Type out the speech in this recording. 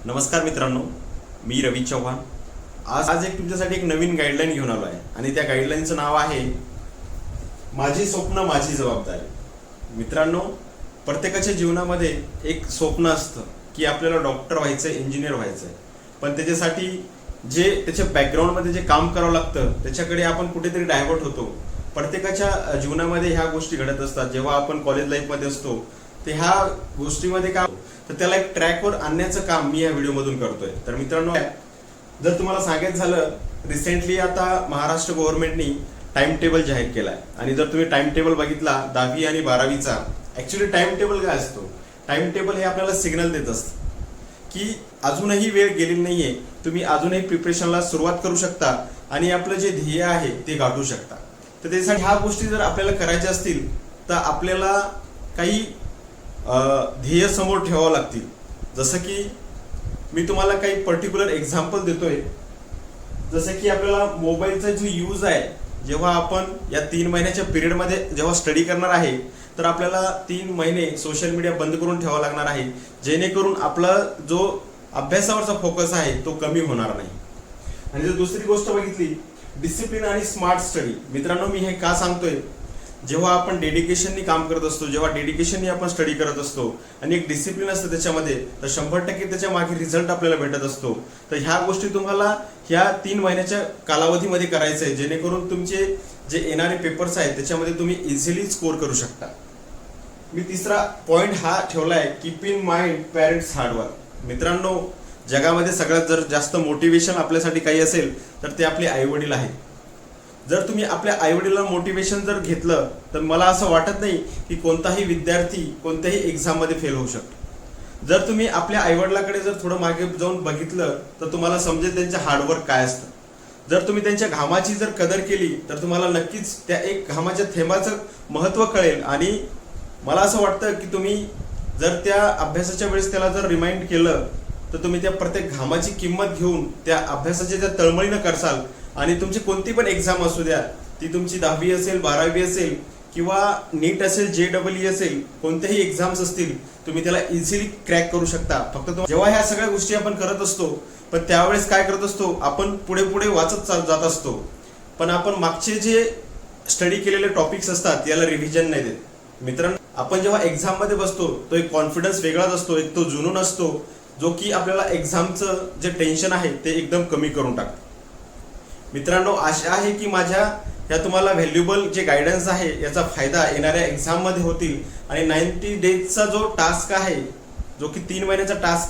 नमस्कार मित्रांनो, मी रवी चव्हाण। आज एक तुमच्यासाठी एक नवीन गाईडलाईन घेऊन आलो आहे आणि त्या गाईडलाईनचं नाव आहे माझी स्वप्न माझी जबाबदारी। मित्रांनो, प्रत्येकाच्या जीवनामध्ये एक स्वप्न असतं की आपल्याला डॉक्टर व्हायचंय, इंजिनियर व्हायचंय, पण त्याच्यासाठी जे त्याच्या बॅकग्राऊंडमध्ये जे काम करावं लागतं त्याच्याकडे आपण कुठेतरी डायव्हर्ट होतो। प्रत्येकाच्या जीवनामध्ये ह्या गोष्टी घडत असतात। जेव्हा आपण कॉलेज लाईफमध्ये असतो ते ह्या गोष्टीमध्ये काय तर त्याला एक ट्रॅकवर आणण्याचं काम मी या व्हिडिओमधून करतोय। तर मित्रांनो, जर तुम्हाला सांगायचं झालं, रिसेंटली आता महाराष्ट्र गव्हर्नमेंटनी टाइम टेबल जाहीर केलाय आणि जर तुम्ही टाइम टेबल बघितला 10वी आणि 12वीचा, ऍक्च्युली टाइम टेबल काय असतो? टाइम टेबल हे आपल्याला सिग्नल देत असतं की अजूनही वेळ गेलेली नाहीये, तुम्ही अजूनही प्रिपरेशनला सुरुवात करू शकता आणि आपलं जे ध्येय आहे ते गाठू शकता। तर त्यासाठी ह्या गोष्टी जर आपल्याला करायच्या असतील तर आपल्याला काही ध्येय समोर ठेवावं लागतील। जसं की मी तुम्हाला काही पर्टिक्युलर एक्झाम्पल देतोय। जसं की आपल्याला मोबाईलचा जो यूज आहे, जेव्हा आपण या 3 महिन्याच्या पिरियडमध्ये जेव्हा स्टडी करणार आहे तर आपल्याला 3 महिने सोशल मीडिया बंद करून ठेवावं लागणार आहे, जेणेकरून आपला जो अभ्यासावरचा फोकस आहे तो कमी होणार नाही। आणि जर दुसरी गोष्ट बघितली, डिसिप्लिन आणि स्मार्ट स्टडी। मित्रांनो, मी हे का सांगतोय? जेव्हा आपण डेडिकेशननी काम करत असतो, जेव्हा डेडिकेशननी आपण स्टडी करत असतो आणि एक डिसिप्लिन असतं त्याच्यामध्ये, तर 100% त्याच्या मागे रिझल्ट आपल्याला भेटत असतो। तर ह्या गोष्टी तुम्हाला ह्या 3 महिन्याच्या कालावधीमध्ये करायचं आहे, जेणेकरून तुमचे जे येणारे पेपर्स आहेत त्याच्यामध्ये तुम्ही इझिली स्कोर करू शकता। मी तिसरा पॉइंट हा ठेवलाय, keep in mind parents hard work. मित्रांनो, जगामध्ये सगळ्यात जर जास्त मोटिवेशन आपल्यासाठी काही असेल तर ते आपले आईवडील आहेत। जर तुम्ही आपल्या आईवडिलांना मोटिवेशन जर घेतलं तर मला असं वाटत नाही की कोणताही विद्यार्थी कोणत्याही एक्झाममध्ये फेल होऊ शकतो। जर तुम्ही आपल्या आईवडिलांकडे जर थोडं मागे जाऊन बघितलं तर तुम्हाला समजेल त्यांचं हार्डवर्क काय असतं। जर तुम्ही त्यांच्या घामाची जर कदर केली तर तुम्हाला नक्कीच त्या एक घामाच्या थेंबाचं महत्त्व कळेल। आणि मला असं वाटतं की तुम्ही जर त्या अभ्यासाच्या वेळेस त्याला जर रिमाइंड केलं तर तुम्ही त्या प्रत्येक घामाची किंमत घेऊन त्या अभ्यासाच्या ज्या तळमळीनं करसाल आणि तुमची कोणती पण एक्झाम असू द्या, ती तुमची 10वी असेल, 12वी असेल किंवा नीट असेल, JEE असेल, कोणत्याही एक्झाम्स असतील, तुम्ही त्याला इझिली क्रॅक करू शकता। फक्त जेव्हा ह्या सगळ्या गोष्टी आपण करत असतो पण त्यावेळेस काय करत असतो, आपण पुढे पुढे वाचत जात असतो, पण आपण मागचे जे स्टडी केलेले टॉपिक्स असतात याला रिव्हिजन नाही देत। मित्रांनो, आपण जेव्हा एक्झाम मध्ये बसतो तो एक कॉन्फिडन्स वेगळाच असतो, एक तो जुनून असतो जो की आपल्याला एक्झामचं जे टेन्शन आहे ते एकदम कमी करून टाकतो। मित्रांनो, आशा आहे की माझ्या या तुम्हाला व्हॅल्युएबल जे गायडन्स आहे याचा फायदा येणाऱ्या एक्झाम मध्ये होतील आणि 90 डेजचा जो टास्क आहे, जो की 3 महिन्याचा टास्क